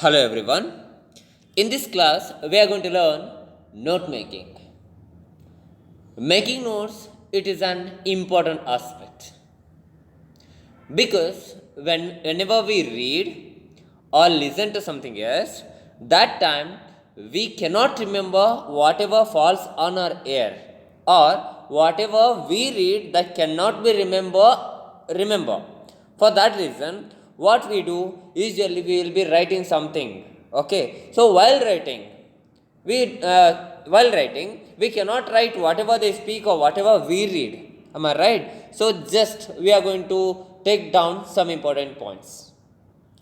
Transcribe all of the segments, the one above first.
Hello everyone. In this class, we are going to learn note making. Making notes, it is an important aspect because whenever we read or listen to something else, that time we cannot remember whatever falls on our ear, or whatever we read that cannot be remember. For that reason, what we do, usually we will be writing something. Okay, so while writing we cannot write whatever they speak or whatever we read. Am I right? So just we are going to take down some important points.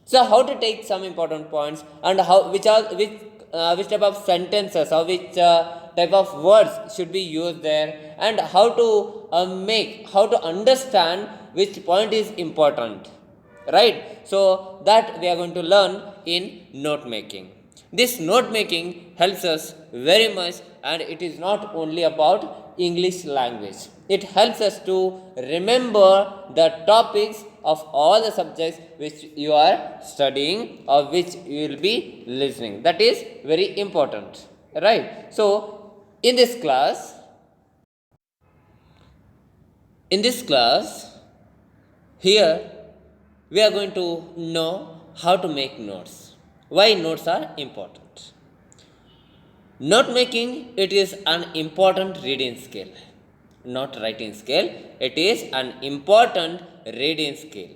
So how to take some important points, and how which type of sentences or which type of words should be used there, and how to understand which point is important, right? So that we are going to learn in note making. This note making helps us very much, and it is not only about English language. It helps us to remember the topics of all the subjects which you are studying or which you will be listening. That is very important, right? So in this class in this class here we are going to know how to make notes, why notes are important. Note making, it is an important reading skill, not writing skill. It is an important reading skill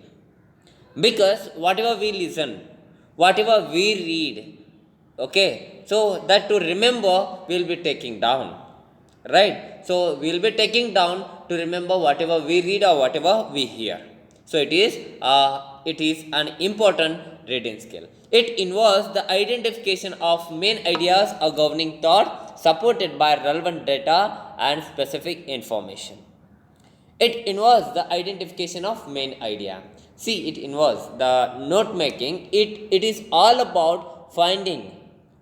because whatever we listen, whatever we read, okay, so that to remember we'll be taking down, right? So we'll be taking down to remember whatever we read or whatever we hear. So it is an important reading skill. It involves the identification of main ideas or governing thought supported by relevant data and specific information. It involves the identification of main idea. See, it involves the note making. It is all about finding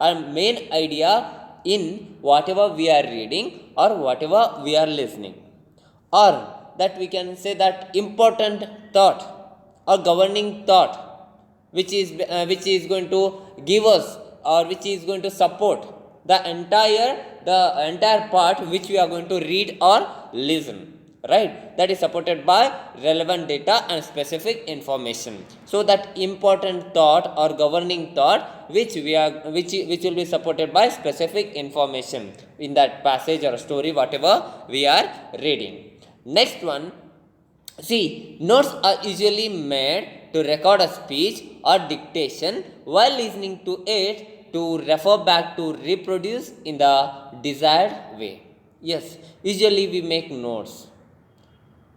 a main idea in whatever we are reading or whatever we are listening, or that we can say that important thought or governing thought which is going to give us, or which is going to support the entire part which we are going to read or listen, right? That is supported by relevant data and specific information. So that important thought or governing thought which will be supported by specific information in that passage or story whatever we are reading. Next one, see, notes are usually made to record a speech or dictation while listening to it, to refer back to reproduce in the desired way. Yes, usually we make notes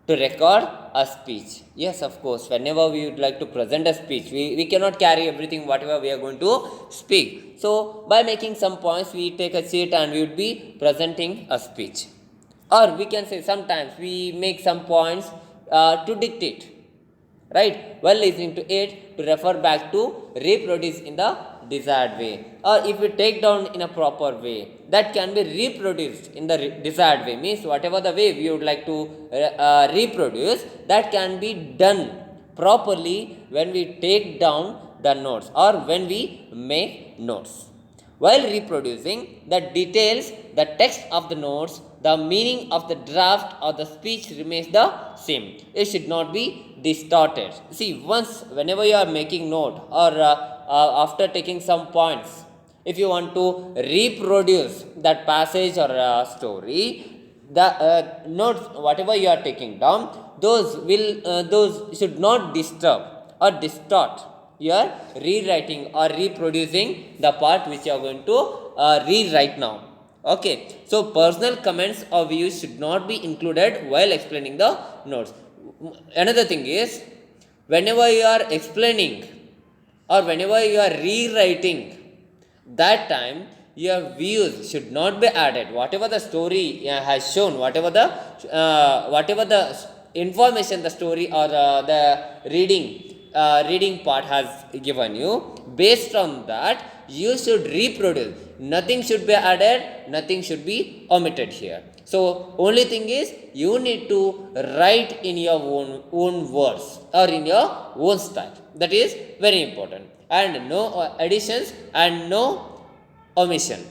to record a speech. Yes, of course, whenever we would like to present a speech, we cannot carry everything whatever we are going to speak. So by making some points, we take a sheet and we would be presenting a speech. Or we can say sometimes we make some points to dictate, right, while listening to it, to refer back to reproduce in the desired way. Or if we take down in a proper way, that can be reproduced in the desired way, means whatever the way we would like to reproduce, that can be done properly when we take down the notes or when we make notes. While reproducing, the details, the text of the notes, the meaning of the draft or the speech remains the same. It should not be distorted. See, whenever you are making note, or after taking some points, if you want to reproduce that passage or story, the notes whatever you are taking down, those should not disturb or distort your rewriting or reproducing the part which you are going to read right now. Okay, so personal comments or views should not be included while explaining the notes. Another thing is, whenever you are explaining or whenever you are rewriting, that time your views should not be added. Whatever the story has shown, whatever the information the story or the reading part has given you, based on that you should reproduce. Nothing should be added, nothing should be omitted here. So only thing is you need to write in your own words or in your own style. That is very important. And no additions and no omission.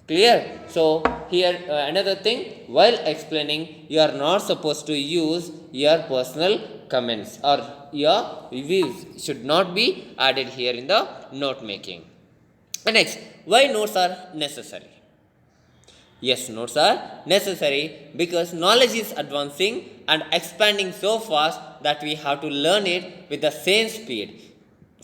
Clear? So here another thing, while explaining, you are not supposed to use your personal comments or your views should not be added here in the note making. And next, why notes are necessary? Yes, notes are necessary because knowledge is advancing and expanding so fast that we have to learn it with the same speed.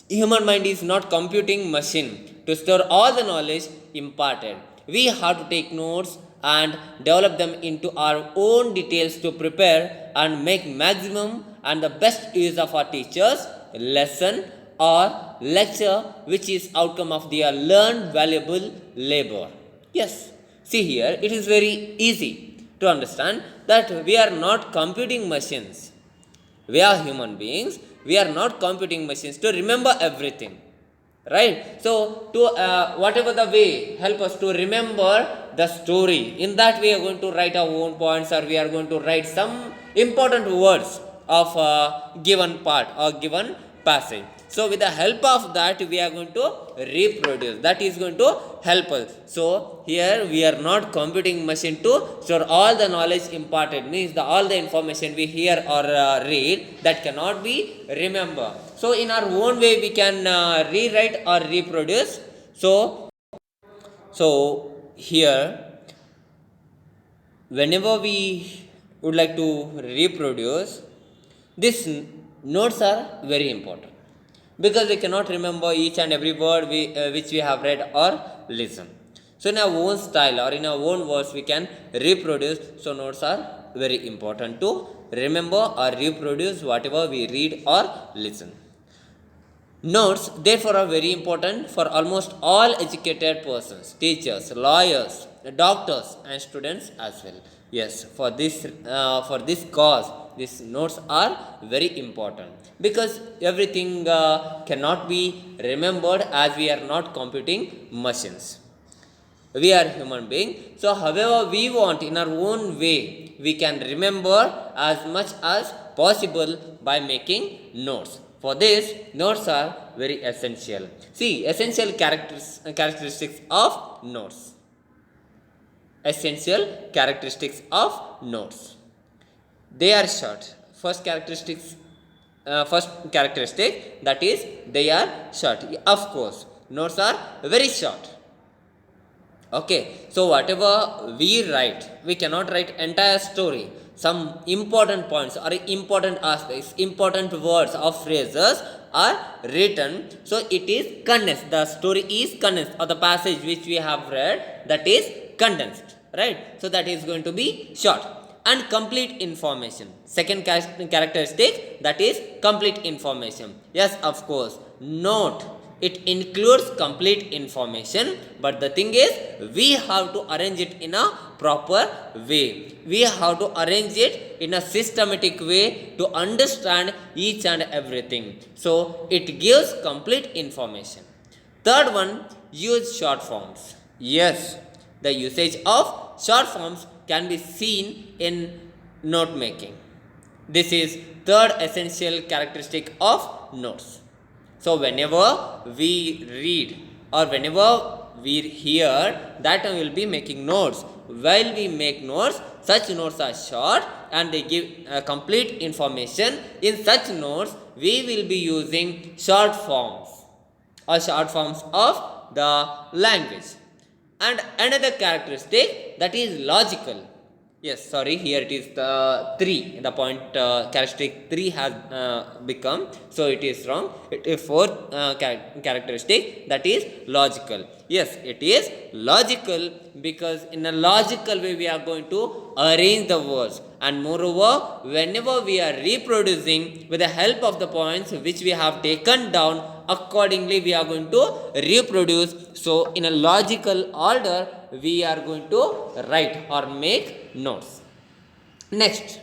Human mind is not computing machine to store all the knowledge imparted. We have to take notes and develop them into our own details to prepare and make maximum and the best use of our teacher's lesson or lecture, which is outcome of their learned valuable labor. Yes, see here, it is very easy to understand that we are not computing machines. We are human beings. We are not computing machines to remember everything. Right? So, to whatever the way help us to remember the story. In that we are going to write our own points, or we are going to write some important words of a given part or given passage. So with the help of that we are going to reproduce. That is going to help us. So here we are not computing machine to store all the knowledge imparted, means all the information we hear or read that cannot be remember. So in our own way we can rewrite or reproduce. So here whenever we would like to reproduce, these notes are very important because we cannot remember each and every word which we have read or listened. So in our own style or in our own words we can reproduce. So notes are very important to remember or reproduce whatever we read or listen. Notes therefore are very important for almost all educated persons, teachers, lawyers, doctors and students as well. Yes, for this cause these notes are very important because everything cannot be remembered as we are not computing machines. We are human beings. So however we want in our own way we can remember as much as possible by making notes. For this, notes are very essential. See, essential characteristics of notes. Essential characteristics of notes. They are short. First characteristic that is they are short. Of course, notes are very short. Okay, so whatever we write, we cannot write entire story. Some important points or important aspects, important words or phrases are written. So it is condensed. The story is condensed, or the passage which we have read, that is condensed, right? So that is going to be short. And complete information. Second characteristic, that is complete information. Yes, of course, note, it includes complete information, but the thing is we have to arrange it in a proper way. We have to arrange it in a systematic way to understand each and everything. So it gives complete information. Third one, use short forms. Yes, the usage of short forms can be seen in note making. This is third essential characteristic of notes. So whenever we read or whenever we hear, that we will be making notes. While we make notes, such notes are short and they give complete information. In such notes, we will be using short forms or short forms of the language. And another characteristic, that is logical. Yes, sorry, here it is the 3. The point characteristic 3 has become, so it is wrong. It is fourth characteristic, that is logical. Yes, it is logical because in a logical way we are going to arrange the words. And moreover, whenever we are reproducing with the help of the points which we have taken down, accordingly we are going to reproduce. So in a logical order we are going to write or make notes. Next,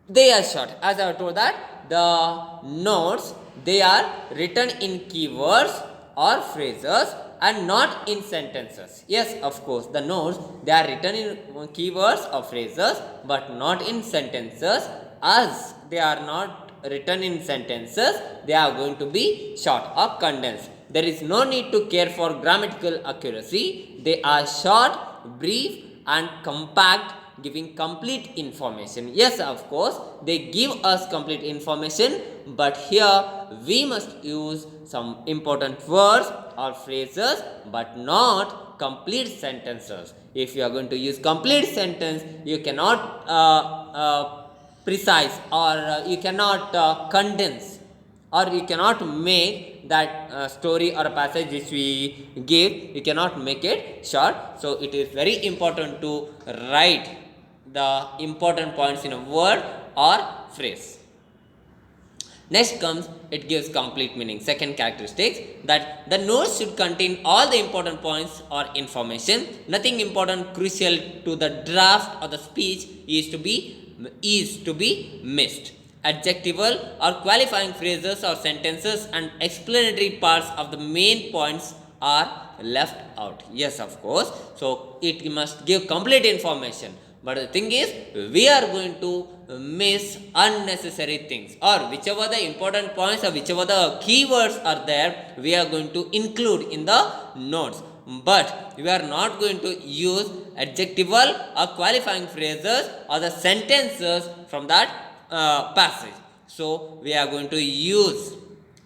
they are short. As I told that the notes, they are written in keywords or phrases and not in sentences. Yes, of course, the notes, they are written in keywords or phrases, but not in sentences. As they are not written in sentences, they are going to be short or condensed. There is no need to care for grammatical accuracy. They are short, brief, and compact, giving complete information. Yes, of course, they give us complete information, but here we must use some important words or phrases, but not complete sentences. If you are going to use complete sentence, you cannot precise, or you cannot condense, or you cannot make that story or a passage which we give, you cannot make it short. So it is very important to write the important points in a word or phrase. Next comes, it gives complete meaning. Second characteristics, that the notes should contain all the important points or information. Nothing important crucial to the draft or the speech is to be missed. Adjectival or qualifying phrases or sentences and explanatory parts of the main points are left out. Yes, of course. So it must give complete information. But the thing is, we are going to miss unnecessary things, or whichever the important points or whichever the keywords are there, we are going to include in the notes. But we are not going to use adjectival or qualifying phrases or the sentences from that passage. So we are going to use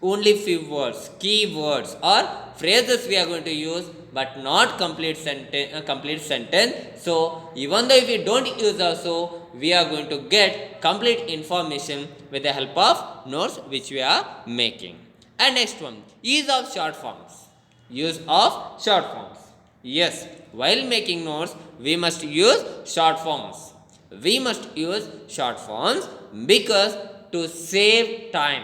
only few words, keywords or phrases we are going to use, but not complete sentence. So even though if we don't use also, we are going to get complete information with the help of notes which we are making. And next one, use of short forms. Use of short forms. Yes, while making notes, we must use short forms. We must use short forms because to save time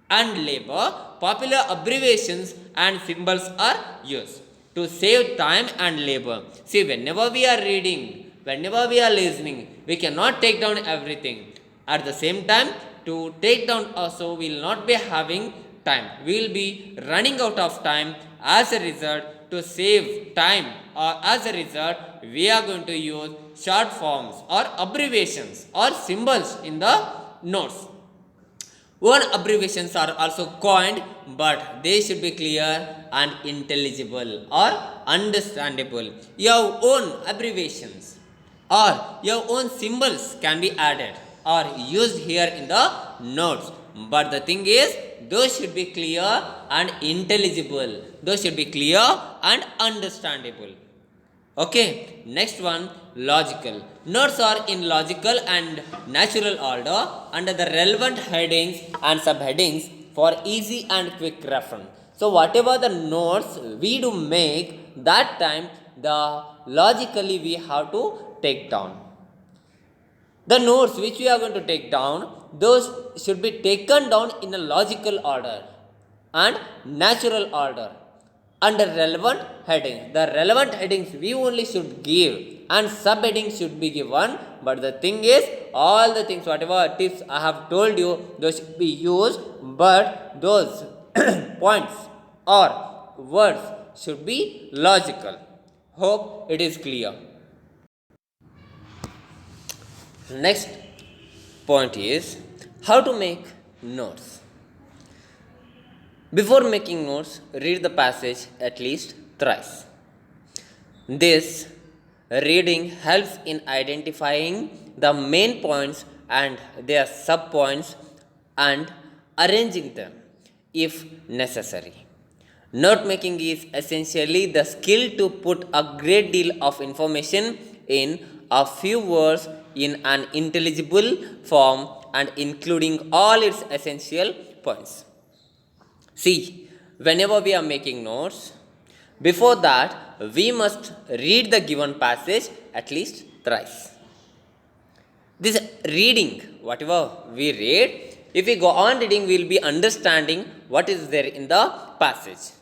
and labor, popular abbreviations and symbols are used to save time and labor. See, whenever we are reading, whenever we are listening, we cannot take down everything. At the same time, to take down also, we will not be having time. We will be running out of time. As a result, to save time, or as a result, we are going to use short forms or abbreviations or symbols in the notes. One abbreviations are also coined, but they should be clear and intelligible or understandable. Your own abbreviations or your own symbols can be added or used here in the notes. But the thing is, those should be clear and intelligible. Those should be clear and understandable. Okay, next one, logical. Notes are in logical and natural order under the relevant headings and subheadings for easy and quick reference. So whatever the notes we do make, that time the logically we have to take down. The notes which we are going to take down, those should be taken down in a logical order and natural order under relevant headings. The relevant headings we only should give and subheadings should be given. But the thing is, all the things, whatever tips I have told you, those should be used, but those points or words should be logical. Hope it is clear. Next point is how to make notes. Before making notes, read the passage at least thrice. This reading helps in identifying the main points and their subpoints and arranging them if necessary. Note making is essentially the skill to put a great deal of information in a few words in an intelligible form and including all its essential points. See, whenever we are making notes, before that we must read the given passage at least thrice. This reading, whatever we read, if we go on reading, we will be understanding what is there in the passage.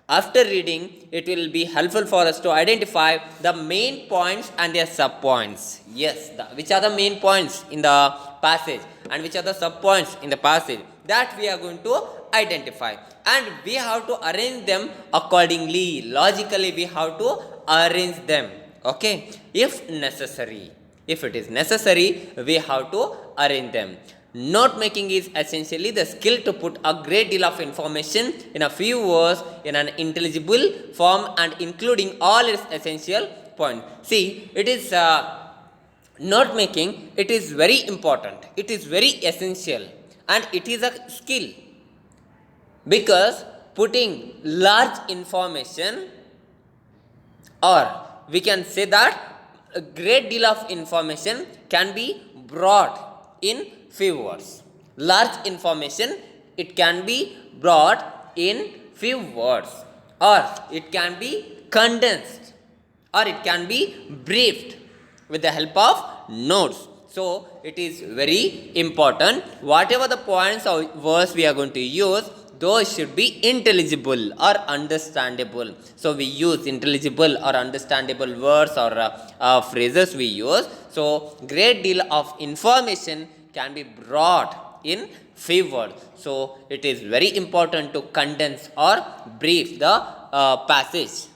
After reading, it will be helpful for us to identify the main points and their subpoints. Yes, which are the main points in the passage and which are the subpoints in the passage. that we are going to identify, and we have to arrange them accordingly. Logically we have to arrange them, okay, if necessary. If it is necessary, we have to arrange them. Note making is essentially the skill to put a great deal of information in a few words in an intelligible form and including all its essential points. See, it is note making, it is very important, it is very essential, and it is a skill, because putting large information, or we can say that a great deal of information can be brought in few words. Large information, it can be brought in few words, or it can be condensed, or it can be briefed with the help of notes. So it is very important, whatever the points or words we are going to use, those should be intelligible or understandable. So we use intelligible or understandable words or phrases we use. So great deal of information can be brought in few words. So it is very important to condense or brief the passage.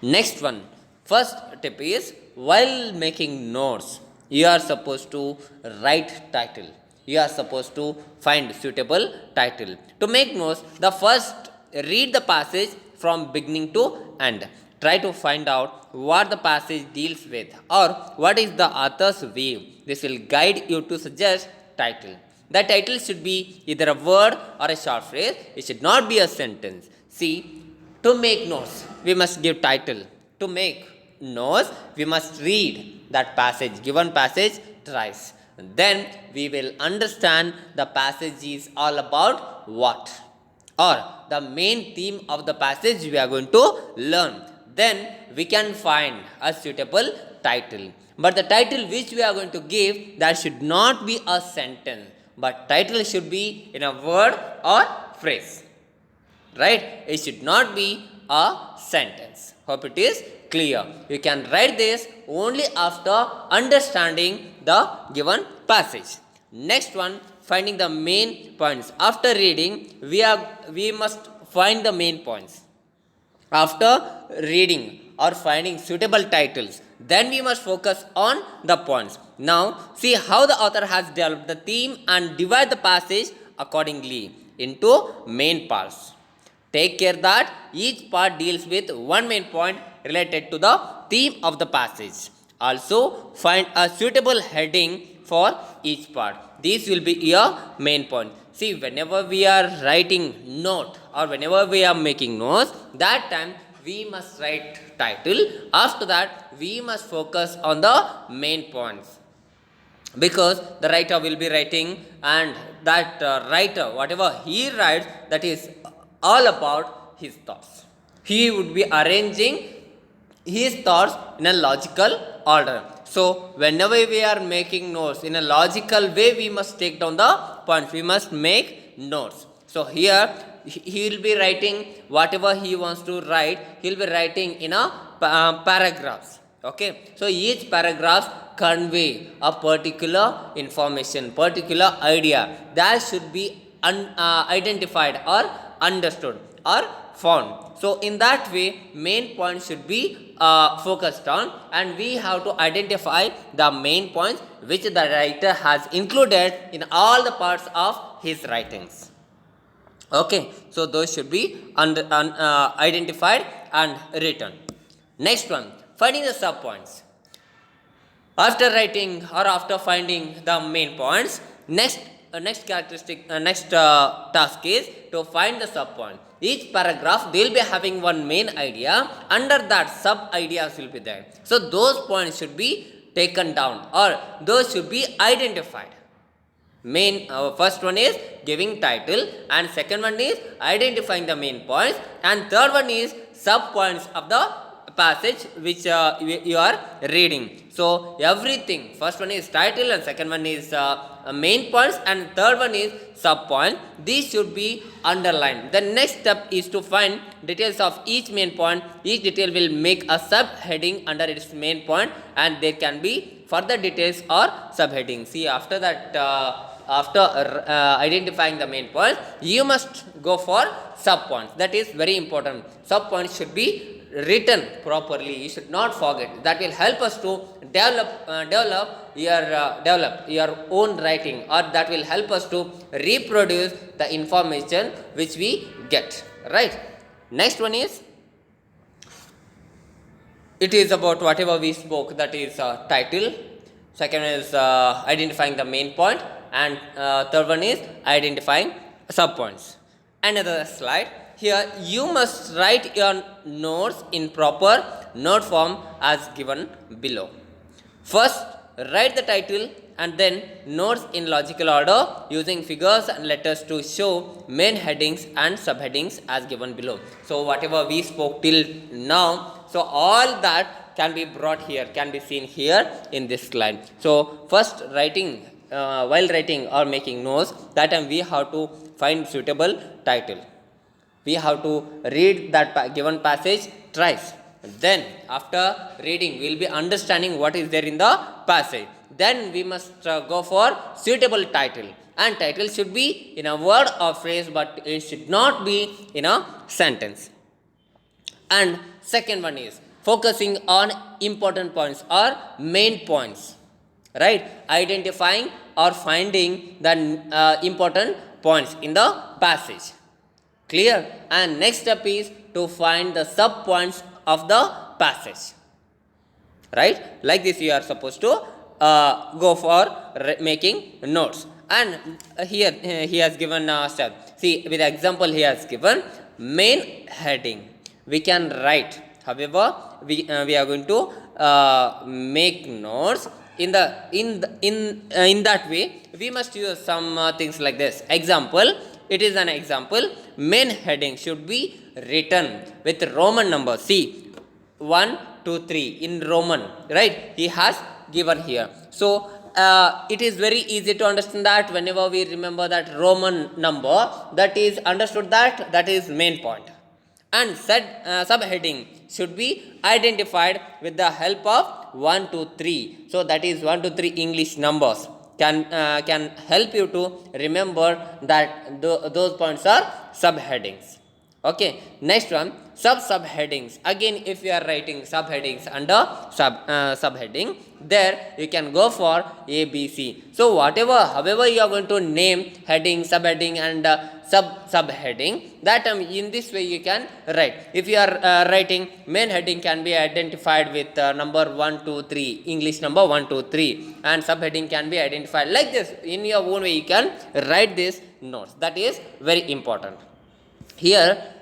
Next one, first tip is, while making notes, you are supposed to write title. You are supposed to find suitable title. To make notes, the first read the passage from beginning to end. Try to find out what the passage deals with or what is the author's view. This will guide you to suggest title. The title should be either a word or a short phrase. It should not be a sentence. See, to make notes, we must give title. To make notes, we must read that passage, given passage thrice. Then we will understand the passage is all about what, or the main theme of the passage we are going to learn. Then we can find a suitable title. But the title which we are going to give, that should not be a sentence, but title should be in a word or phrase. Right? It should not be a sentence. Hope it is clear. You can write this only after understanding the given passage. Next one, finding the main points. After reading, we must find the main points. After reading or finding suitable titles, then we must focus on the points. Now, see how the author has developed the theme and divide the passage accordingly into main parts. Take care that each part deals with one main point related to the theme of the passage. Also, find a suitable heading for each part. These will be your main point. See, whenever we are writing note or whenever we are making notes, that time we must write title. After that, we must focus on the main points, because the writer will be writing, and that writer, whatever he writes, that is all about his thoughts. He would be arranging his thoughts in a logical order. So whenever we are making notes in a logical way, we must take down the points. We must make notes. So here he will be writing whatever he wants to write. He will be writing in a paragraphs. Okay. So each paragraph convey a particular information, particular idea that should be identified or understood or found. So in that way, main points should be focused on, and we have to identify the main points which the writer has included in all the parts of his writings. Okay, so those should be identified and written. Next one, finding the sub points. After writing or after finding the main points, next task is to find the sub point. Each paragraph they will be having one main idea. Under that, sub ideas will be there. So those points should be taken down, or those should be identified. First one is giving title, and second one is identifying the main points, and third one is sub points of the passage which you are reading. So everything, first one is title, and second one is main points, and third one is sub point. These should be underlined. The next step is to find details of each main point. Each detail will make a subheading under its main point, and there can be further details or subheading. See, after that after identifying the main points, you must go for sub points. That is very important. Sub points should be written properly. You should not forget. That will help us to develop your own writing, or that will help us to reproduce the information which we get. Right. Next one is, it is about whatever we spoke, that is title. Second is identifying the main point, and third one is identifying sub points. Another slide. Here you must write your notes in proper note form as given below. First, write the title and then notes in logical order using figures and letters to show main headings and subheadings as given below. So whatever we spoke till now, so all that can be brought here, can be seen here in this slide. So first, writing, while writing or making notes, that time we have to find suitable title. We have to read that given passage thrice. Then after reading, we will be understanding what is there in the passage. Then we must go for suitable title, and title should be in a word or phrase, but it should not be in a sentence. And second one is focusing on important points or main points, right? Identifying or finding the important points in the passage. Clear? And next step is to find the sub points of the passage. Right? Like this, you are supposed to go for making notes. And here he has given a step. See, with the example he has given, main heading we can write. However, we are going to make notes in that way. We must use some things like this. Example. It is an example. Main heading should be written with Roman numbers. See, 1, 2, 3 in Roman, right? He has given here. So it is very easy to understand that whenever we remember that Roman number, that is understood that is main point. And said subheading should be identified with the help of 1, 2, 3. So that is 1, 2, 3 English numbers. Can help you to remember that those points are subheadings. Okay. Next one, subheadings. Again, if you are writing subheadings under subheading, there you can go for A, B, C. So however you are going to name heading, subheading, and subheading, that in this way you can write. If you are writing, main heading can be identified with number 1, 2, 3, English number 1, 2, 3, and subheading can be identified like this. In your own way you can write this notes. That is very important. Here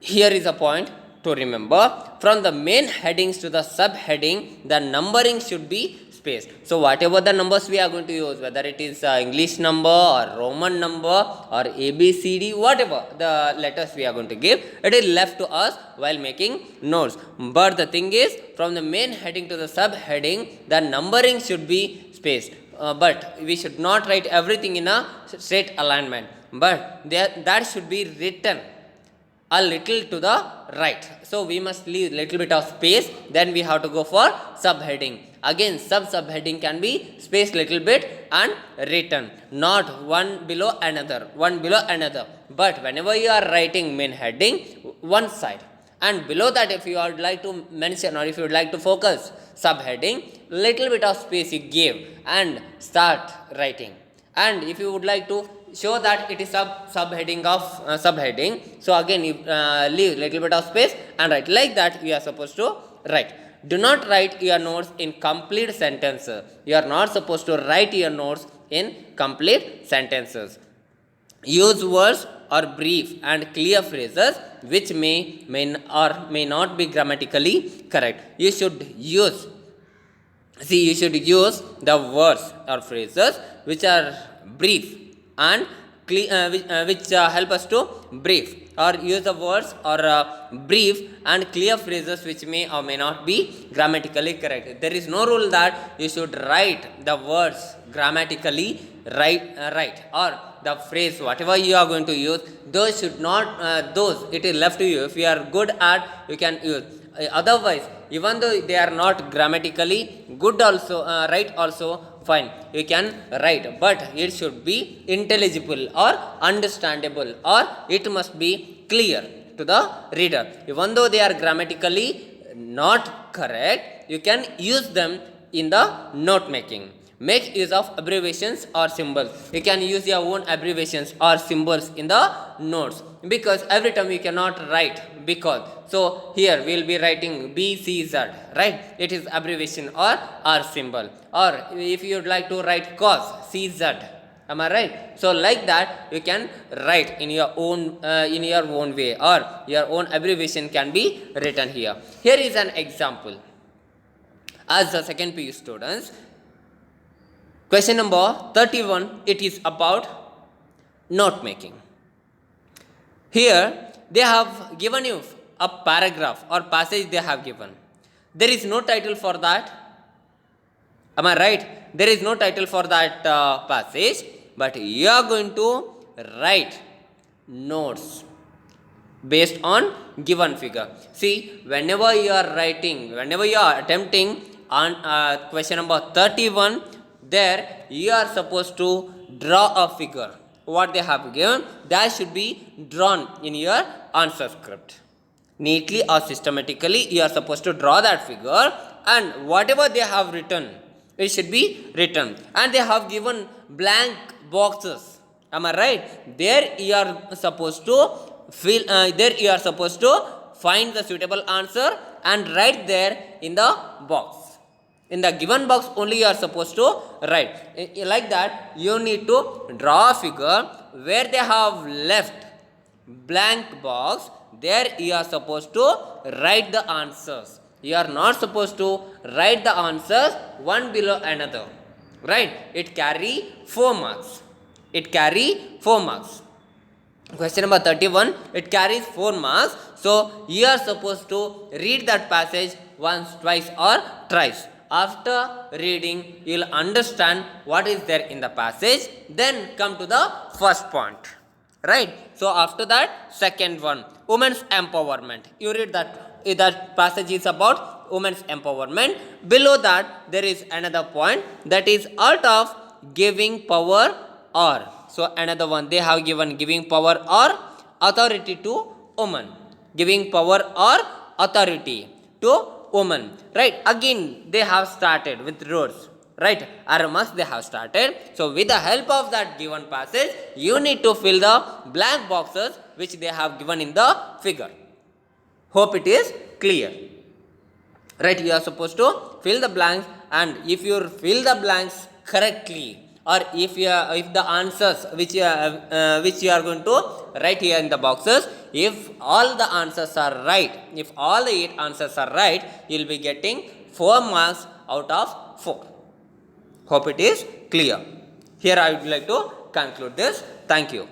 is a point to remember. From the main headings to the subheading, the numbering should be spaced. So whatever the numbers we are going to use, whether it is English number or Roman number or ABCD, whatever the letters we are going to give, it is left to us while making notes. But the thing is, from the main heading to the subheading, the numbering should be spaced. But we should not write everything in a straight alignment, but that should be written a little to the right. So we must leave little bit of space. Then we have to go for subheading. Again, subheading can be spaced little bit and written, not one below another. But whenever you are writing main heading, one side, and below that, if you would like to mention or if you would like to focus subheading, little bit of space you give and start writing. And if you would like to show that it is subheading of subheading, so again you leave little bit of space and write. Like that you are supposed to write. Do not write your notes in complete sentences. You are not supposed to write your notes in complete sentences. Use words or brief and clear phrases which may not be grammatically correct. You should use the words or phrases which are brief and which help us to brief, or use the words or brief and clear phrases which may or may not be grammatically correct. There is no rule that you should write the words grammatically right, or the phrase whatever you are going to use, those should not it is left to you. If you are good at, you can use. Otherwise, even though they are not grammatically good also, right also, fine, you can write, but it should be intelligible or understandable, or it must be clear to the reader. Even though they are grammatically not correct, you can use them in the note making. Make use of abbreviations or symbols. You can use your own abbreviations or symbols in the notes, because every time you cannot write because. So here we will be writing BCZ, right? It is abbreviation or symbol. Or if you would like to write cos, CZ. Am I right? So like that you can write in your own way, or your own abbreviation can be written here. Here is an example. As the second PU students, question number 31, it is about note making. Here they have given you a paragraph or passage they have given. There is no title for that. Am I right? There is no title for that passage, but you are going to write notes based on given figure. See, whenever you are writing, whenever you are attempting on question number 31, there you are supposed to draw a figure. What they have given, that should be drawn in your answer script. Neatly or systematically you are supposed to draw that figure, and whatever they have written, it should be written. And they have given blank boxes. Am I right? There you are supposed to fill, there you are supposed to find the suitable answer and write there in the box. In the given box only you are supposed to write. Like that you need to draw a figure where they have left blank box. There you are supposed to write the answers. You are not supposed to write the answers one below another, right? It carry 4 marks. It carry 4 marks. Question number 31, it carries 4 marks. So you are supposed to read that passage once, twice or thrice. After reading, you will understand what is there in the passage. Then come to the first point, right? So after that, second one, women's empowerment. You read that passage is about women's empowerment. Below that, there is another point, that is art of giving power or. So another one, they have given giving power or authority to woman. Giving power or authority to woman, right? Again they have started with roads, right? Arrow they have started. So with the help of that given passage, you need to fill the blank boxes which they have given in the figure. Hope it is clear, right? You are supposed to fill the blanks, and if you fill the blanks correctly, or if the answers which you are going to write here in the boxes, if all the answers are right, if all the 8 answers are right, you will be getting 4 marks out of 4. Hope it is clear. Here I would like to conclude this. Thank you.